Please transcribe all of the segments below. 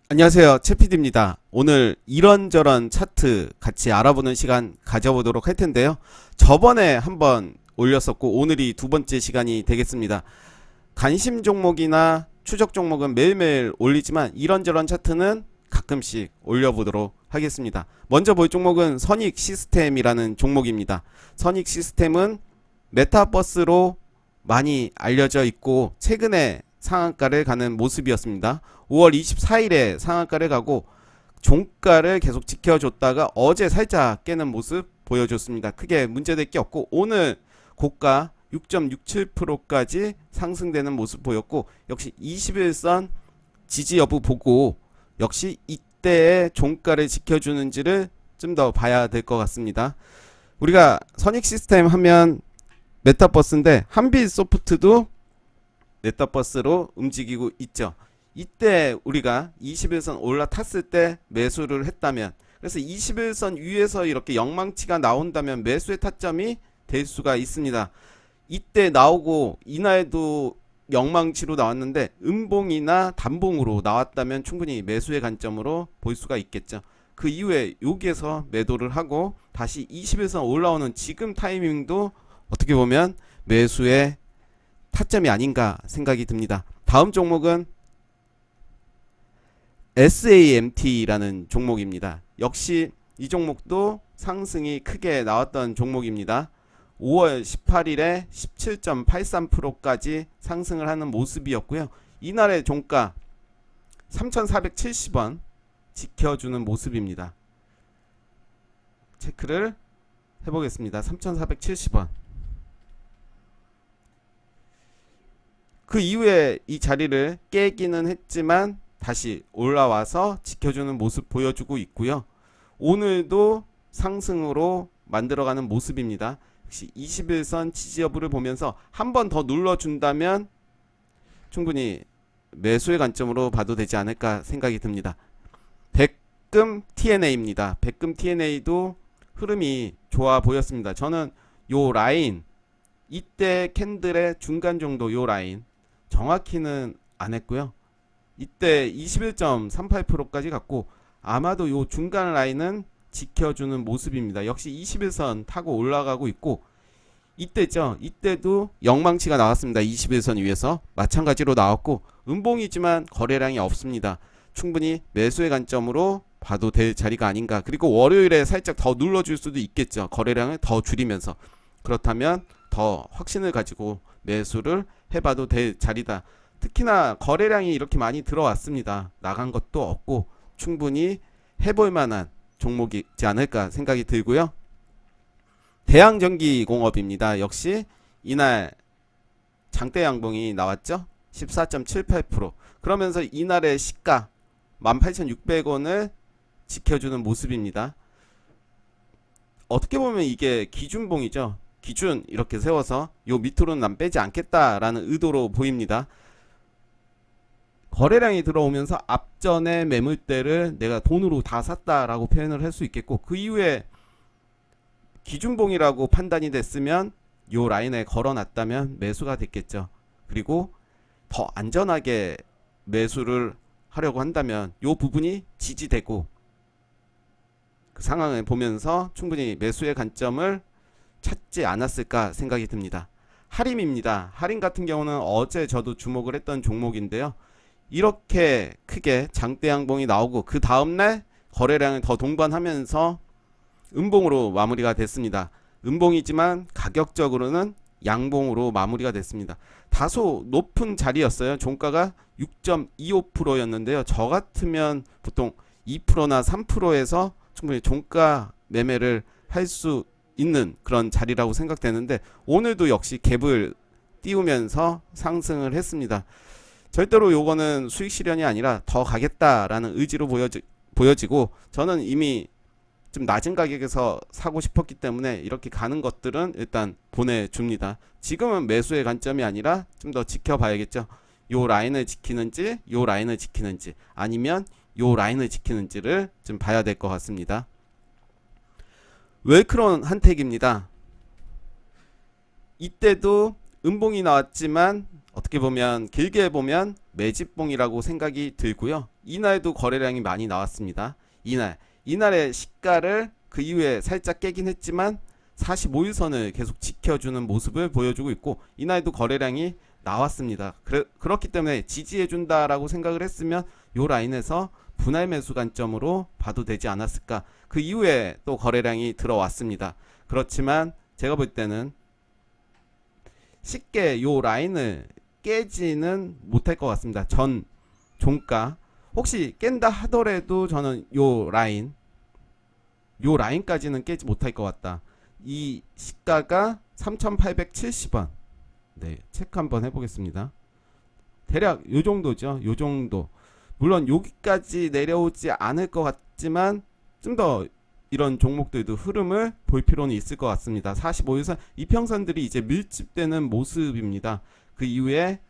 안녕하세요, 채피디입니다. 오늘 이런저런 차트 같이 알아보는 시간 가져보도록 할 텐데요. 저번에 한번 올렸었고 오늘이 두 번째 시간이 되겠습니다. 관심 종목이나 추적 종목은 매일매일 올리지만 이런저런 차트는 가끔씩 올려보도록 하겠습니다. 먼저 볼 종목은 선익 시스템이라는 종목입니다. 선익 시스템은 메타버스로 많이 알려져 있고 최근에 상한가를 가는 모습이었습니다. 5월 24일에 상한가를 가고 종가를 계속 지켜줬다가 어제 살짝 깨는 모습 보여줬습니다. 크게 문제될 게 없고 오늘 고가 6.67%까지 상승되는 모습 보였고 역시 21선 지지 여부 보고 역시 이때의 종가를 지켜주는지를 좀 더 봐야 될 것 같습니다. 우리가 선익 시스템 하면 메타버스인데 한빛소프트도 메타버스로 움직이고 있죠. 이때 우리가 21선 올라탔을 때 매수를 했다면, 그래서 21선 위에서 이렇게 영망치가 나온다면 매수의 타점이 될 수가 있습니다. 이때 나오고 이날도 영망치로 나왔는데 음봉이나 단봉으로 나왔다면 충분히 매수의 관점으로 볼 수가 있겠죠. 그 이후에 여기에서 매도를 하고 다시 21선 올라오는 지금 타이밍도 어떻게 보면 매수의 타점이 아닌가 생각이 듭니다. 다음 종목은 SAMT라는 종목입니다. 역시 이 종목도 상승이 크게 나왔던 종목입니다. 5월 18일에 17.83%까지 상승을 하는 모습이었고요. 이날의 종가 3,470원 지켜주는 모습입니다. 체크를 해보겠습니다. 3,470원. 그 이후에 이 자리를 깨기는 했지만 다시 올라와서 지켜주는 모습 보여주고 있고요. 오늘도 상승으로 만들어가는 모습입니다. 역시 21선 지지 여부를 보면서 한 번 더 눌러준다면 충분히 매수의 관점으로 봐도 되지 않을까 생각이 듭니다. 백금 TNA입니다. 백금 TNA도 흐름이 좋아 보였습니다. 저는 요 라인, 이때 캔들의 중간 정도 요 라인 정확히는 안 했고요. 이때 21.38%까지 갔고 아마도 요 중간 라인은 지켜주는 모습입니다. 역시 21선 타고 올라가고 있고 이때죠. 이때도 영망치가 나왔습니다. 21선 위에서 마찬가지로 나왔고 음봉이지만 거래량이 없습니다. 충분히 매수의 관점으로 봐도 될 자리가 아닌가. 그리고 월요일에 살짝 더 눌러줄 수도 있겠죠. 거래량을 더 줄이면서. 그렇다면 더 확신을 가지고 매수를 해봐도 될 자리다. 특히나 거래량이 이렇게 많이 들어왔습니다. 나간 것도 없고 충분히 해볼 만한 종목이지 않을까 생각이 들고요. 대양전기공업입니다. 역시 이날 장대 양봉이 나왔죠. 14.78%. 그러면서 이날의 시가 18,600원을 지켜주는 모습입니다. 어떻게 보면 이게 기준봉이죠. 기준 이렇게 세워서 요 밑으로는 난 빼지 않겠다라는 의도로 보입니다. 거래량이 들어오면서 앞전에 매물대를 내가 돈으로 다 샀다라고 표현을 할 수 있겠고 그 이후에 기준봉이라고 판단이 됐으면 요 라인에 걸어놨다면 매수가 됐겠죠. 그리고 더 안전하게 매수를 하려고 한다면 요 부분이 지지되고 그 상황을 보면서 충분히 매수의 관점을 찾지 않았을까 생각이 듭니다. 하림입니다. 하림 같은 경우는 어제 저도 주목을 했던 종목인데요. 이렇게 크게 장대 양봉이 나오고 그 다음날 거래량을 더 동반하면서 음봉으로 마무리가 됐습니다. 음봉이지만 가격적으로는 양봉으로 마무리가 됐습니다. 다소 높은 자리였어요. 종가가 6.25%였는데요. 저 같으면 보통 2%나 3%에서 충분히 종가 매매를 할 수 있는 그런 자리라고 생각되는데 오늘도 역시 갭을 띄우면서 상승을 했습니다. 절대로 요거는 수익 실현이 아니라 더 가겠다라는 의지로 보여지고 저는 이미 좀 낮은 가격에서 사고 싶었기 때문에 이렇게 가는 것들은 일단 보내줍니다. 지금은 매수의 관점이 아니라 좀 더 지켜봐야겠죠. 요 라인을 지키는지 요 라인을 지키는지 아니면 요 라인을 지키는지를 좀 봐야 될 것 같습니다. 웰크론 한택입니다. 이때도 음봉이 나왔지만 어떻게 보면 길게 보면 매집봉이라고 생각이 들고요. 이날도 거래량이 많이 나왔습니다. 이날의 시가를 그 이후에 살짝 깨긴 했지만 45일선을 계속 지켜주는 모습을 보여주고 있고 이날도 거래량이 나왔습니다. 그렇기 때문에 지지해준다라고 생각을 했으면 요 라인에서 분할 매수 관점으로 봐도 되지 않았을까. 그 이후에 또 거래량이 들어왔습니다. 그렇지만 제가 볼 때는 쉽게 요 라인을 깨지는 못할 것 같습니다. 전 종가 혹시 깬다 하더라도 저는 요 라인까지는 깨지 못할 것 같다. 이 시가가 3,870원. 네, 체크 한번 해보겠습니다. 대략 요 정도죠. 요 정도. 물론 여기까지 내려오지 않을 것 같지만 좀 더 이런 종목들도 흐름을 볼 필요는 있을 것 같습니다. 45일선 이평선들이 이제 밀집되는 모습입니다. 그 이후에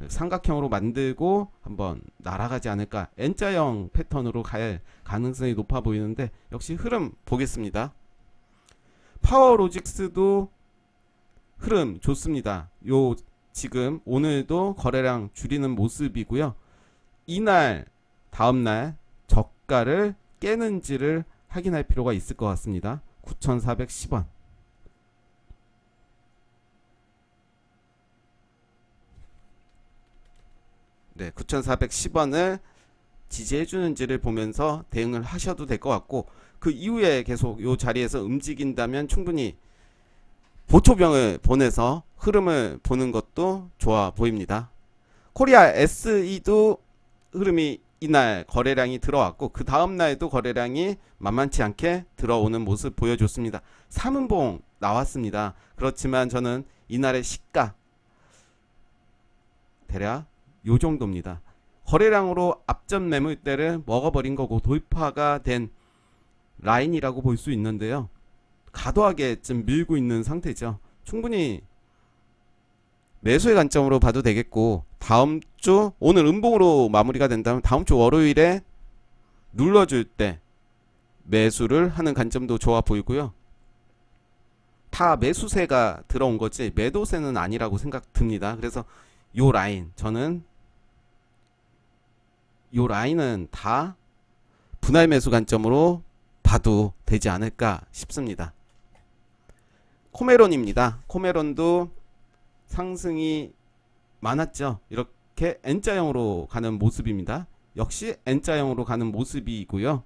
삼각형으로 만들고 한번 날아가지 않을까. N자형 패턴으로 갈 가능성이 높아 보이는데 역시 흐름 보겠습니다. 파워로직스도 흐름 좋습니다. 요 지금 오늘도 거래량 줄이는 모습이고요. 이날 다음날 저가를 깨는지를 확인할 필요가 있을 것 같습니다. 9,410원. 네, 9,410원을 지지해주는지를 보면서 대응을 하셔도 될 것 같고 그 이후에 계속 이 자리에서 움직인다면 충분히 보초병을 보내서 흐름을 보는 것도 좋아 보입니다. 코리아 SE도 흐름이 이날 거래량이 들어왔고 그 다음날에도 거래량이 만만치 않게 들어오는 모습 보여줬습니다. 3음봉 나왔습니다. 그렇지만 저는 이날의 시가 대략 요 정도입니다. 거래량으로 앞전 매물대를 먹어버린 거고 돌파가 된 라인이라고 볼 수 있는데요. 과도하게 좀 밀고 있는 상태죠. 충분히 매수의 관점으로 봐도 되겠고 다음 주 오늘 음봉으로 마무리가 된다면 다음 주 월요일에 눌러줄 때 매수를 하는 관점도 좋아 보이고요. 다 매수세가 들어온 거지 매도세는 아니라고 생각 듭니다. 그래서 요 라인 저는 요 라인은 다 분할 매수 관점으로 봐도 되지 않을까 싶습니다. 코메론입니다. 코메론도 상승이 많았죠. 이렇게 N자형으로 가는 모습입니다. 역시 N자형으로 가는 모습이고요.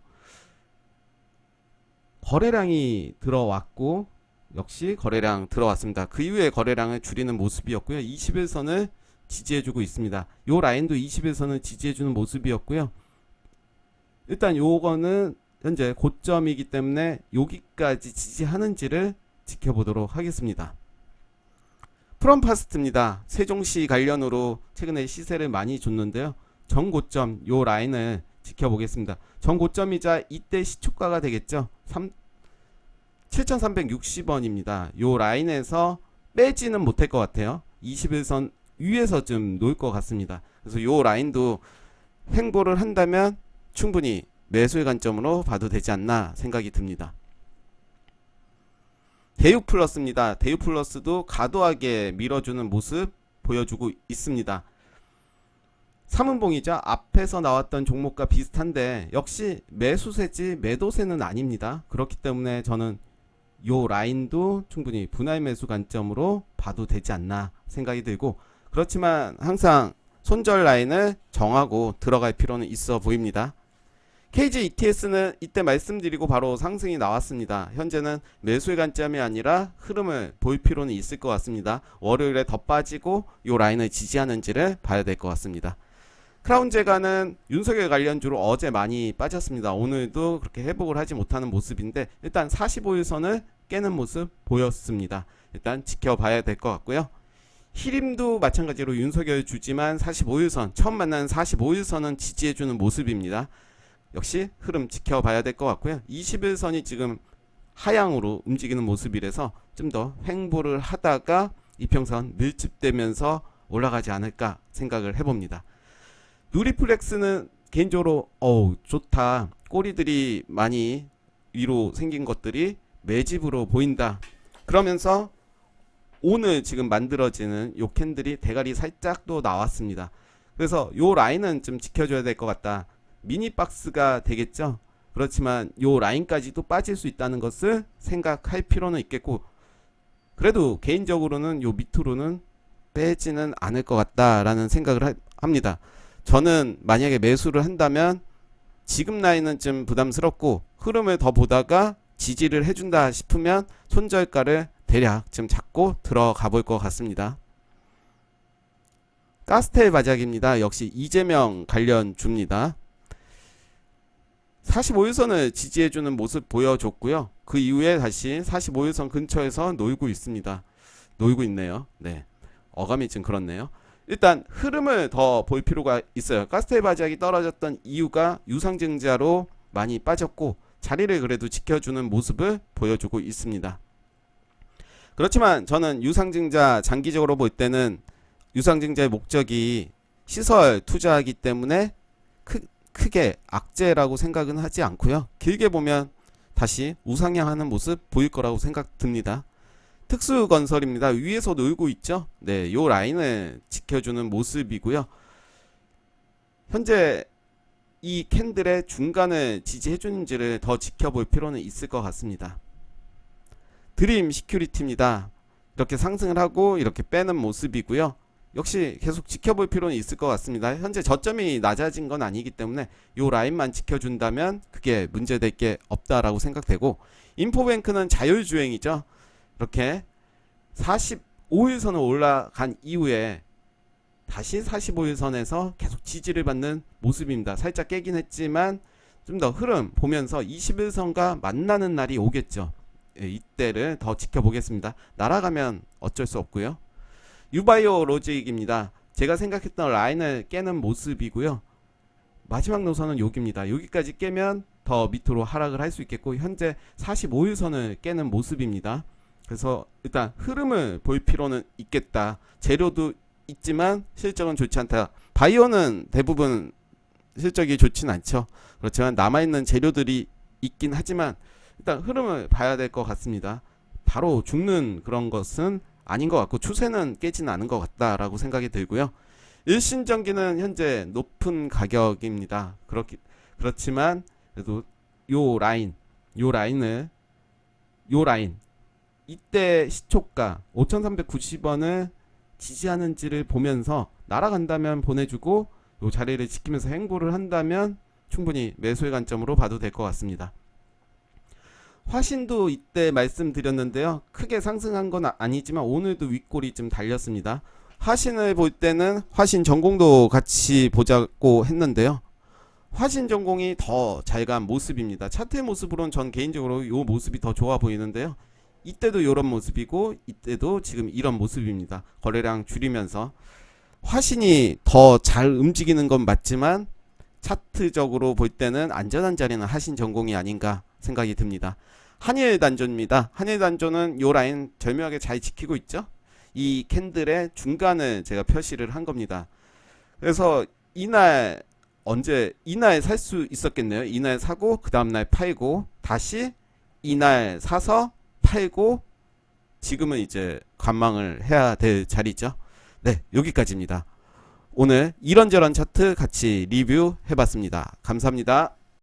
거래량이 들어왔고 역시 거래량 들어왔습니다. 그 이후에 거래량을 줄이는 모습이었고요. 21선을 지지해주고 있습니다. 요 라인도 21선을 지지해주는 모습이었고요. 일단 요거는 현재 고점이기 때문에 여기까지 지지하는지를 지켜보도록 하겠습니다. 프롬파스트입니다. 세종시 관련으로 최근에 시세를 많이 줬는데요. 전고점 요 라인을 지켜보겠습니다. 전고점이자 이때 시초가가 되겠죠. 7,360원입니다. 요 라인에서 빼지는 못할 것 같아요. 21선 위에서 좀 놓을 것 같습니다. 그래서 요 라인도 횡보를 한다면 충분히 매수의 관점으로 봐도 되지 않나 생각이 듭니다. 대유플러스입니다. 대유플러스도 과도하게 밀어주는 모습 보여주고 있습니다. 3음봉이죠. 앞에서 나왔던 종목과 비슷한데 역시 매수세지 매도세는 아닙니다. 그렇기 때문에 저는 요 라인도 충분히 분할 매수 관점으로 봐도 되지 않나 생각이 들고 그렇지만 항상 손절 라인을 정하고 들어갈 필요는 있어 보입니다. KG ETS는 이때 말씀드리고 바로 상승이 나왔습니다. 현재는 매수의 관점이 아니라 흐름을 볼 필요는 있을 것 같습니다. 월요일에 더 빠지고 요 라인을 지지하는지를 봐야 될 것 같습니다. 크라운제가는 윤석열 관련주로 어제 많이 빠졌습니다. 오늘도 그렇게 회복을 하지 못하는 모습인데 일단 45일선을 깨는 모습 보였습니다. 일단 지켜봐야 될 것 같고요. 히림도 마찬가지로 윤석열 주지만 45일선 처음 만나는 45일선은 지지해주는 모습입니다. 역시 흐름 지켜봐야 될 것 같고요. 21선이 지금 하향으로 움직이는 모습이라서 좀 더 횡보를 하다가 이평선 밀집되면서 올라가지 않을까 생각을 해봅니다. 누리플렉스는 개인적으로 좋다. 꼬리들이 많이 위로 생긴 것들이 매집으로 보인다. 그러면서 오늘 지금 만들어지는 요 캔들이 대가리 살짝 또 나왔습니다. 그래서 요 라인은 좀 지켜줘야 될 것 같다. 미니 박스가 되겠죠. 그렇지만 요 라인까지도 빠질 수 있다는 것을 생각할 필요는 있겠고, 그래도 개인적으로는 요 밑으로는 빼지는 않을 것 같다라는 생각을 합니다. 저는 만약에 매수를 한다면 지금 라인은 좀 부담스럽고, 흐름을 더 보다가 지지를 해준다 싶으면 손절가를 대략 좀 잡고 들어가 볼 것 같습니다. 가스텔 바작입니다. 역시 이재명 관련주입니다. 45일선을 지지해주는 모습 보여줬고요. 그 이후에 다시 45일선 근처에서 놀고 있습니다. 놀고 있네요. 네, 어감이 좀 그렇네요. 일단 흐름을 더 볼 필요가 있어요. 가스텔 바작이 떨어졌던 이유가 유상증자로 많이 빠졌고, 자리를 그래도 지켜주는 모습을 보여주고 있습니다. 그렇지만 저는 유상증자 장기적으로 볼 때는 유상증자의 목적이 시설 투자하기 때문에 크게 악재라고 생각은 하지 않고요. 길게 보면 다시 우상향하는 모습 보일 거라고 생각 듭니다. 특수건설입니다. 위에서 놀고 있죠. 네, 요 라인을 지켜주는 모습이고요. 현재 이 캔들의 중간을 지지해주는지를 더 지켜볼 필요는 있을 것 같습니다. 드림 시큐리티입니다. 이렇게 상승을 하고 이렇게 빼는 모습이고요. 역시 계속 지켜볼 필요는 있을 것 같습니다. 현재 저점이 낮아진 건 아니기 때문에 이 라인만 지켜준다면 그게 문제될 게 없다라고 생각되고, 인포뱅크는 자율주행이죠. 이렇게 45일선을 올라간 이후에 다시 45일선에서 계속 지지를 받는 모습입니다. 살짝 깨긴 했지만 좀 더 흐름 보면서 21선과 만나는 날이 오겠죠. 이때를 더 지켜보겠습니다. 날아가면 어쩔 수 없고요. 유바이오 로직입니다. 제가 생각했던 라인을 깨는 모습이고요. 마지막 노선은 여기입니다. 여기까지 깨면 더 밑으로 하락을 할 수 있겠고, 현재 45일선을 깨는 모습입니다. 그래서 일단 흐름을 볼 필요는 있겠다. 재료도 있지만 실적은 좋지 않다. 바이오는 대부분 실적이 좋진 않죠. 그렇지만 남아있는 재료들이 있긴 하지만 일단 흐름을 봐야 될 것 같습니다. 바로 죽는 그런 것은 아닌 것 같고, 추세는 깨지는 않은 것 같다라고 생각이 들고요. 일신전기는 현재 높은 가격입니다. 그렇지만 그래도 요 라인 이때 시초가 5,390원을 지지하는지를 보면서 날아간다면 보내주고, 요 자리를 지키면서 행보를 한다면 충분히 매수의 관점으로 봐도 될 것 같습니다. 화신도 이때 말씀드렸는데요. 크게 상승한 건 아니지만 오늘도 윗골이 좀 달렸습니다. 화신을 볼 때는 화신 전공도 같이 보자고 했는데요. 화신 전공이 더 잘 간 모습입니다. 차트의 모습으로는 전 개인적으로 이 모습이 더 좋아 보이는데요. 이때도 이런 모습이고 이때도 지금 이런 모습입니다. 거래량 줄이면서 화신이 더 잘 움직이는 건 맞지만 차트적으로 볼 때는 안전한 자리는 화신 전공이 아닌가 생각이 듭니다. 한일 단조입니다. 한일 단조는 요 라인 절묘하게 잘 지키고 있죠. 이 캔들의 중간을 제가 표시를 한 겁니다. 그래서 이날 살 수 있었겠네요. 이날 사고 그 다음날 팔고 다시 이날 사서 팔고, 지금은 이제 관망을 해야 될 자리죠. 네, 여기까지입니다. 오늘 이런저런 차트 같이 리뷰 해봤습니다. 감사합니다.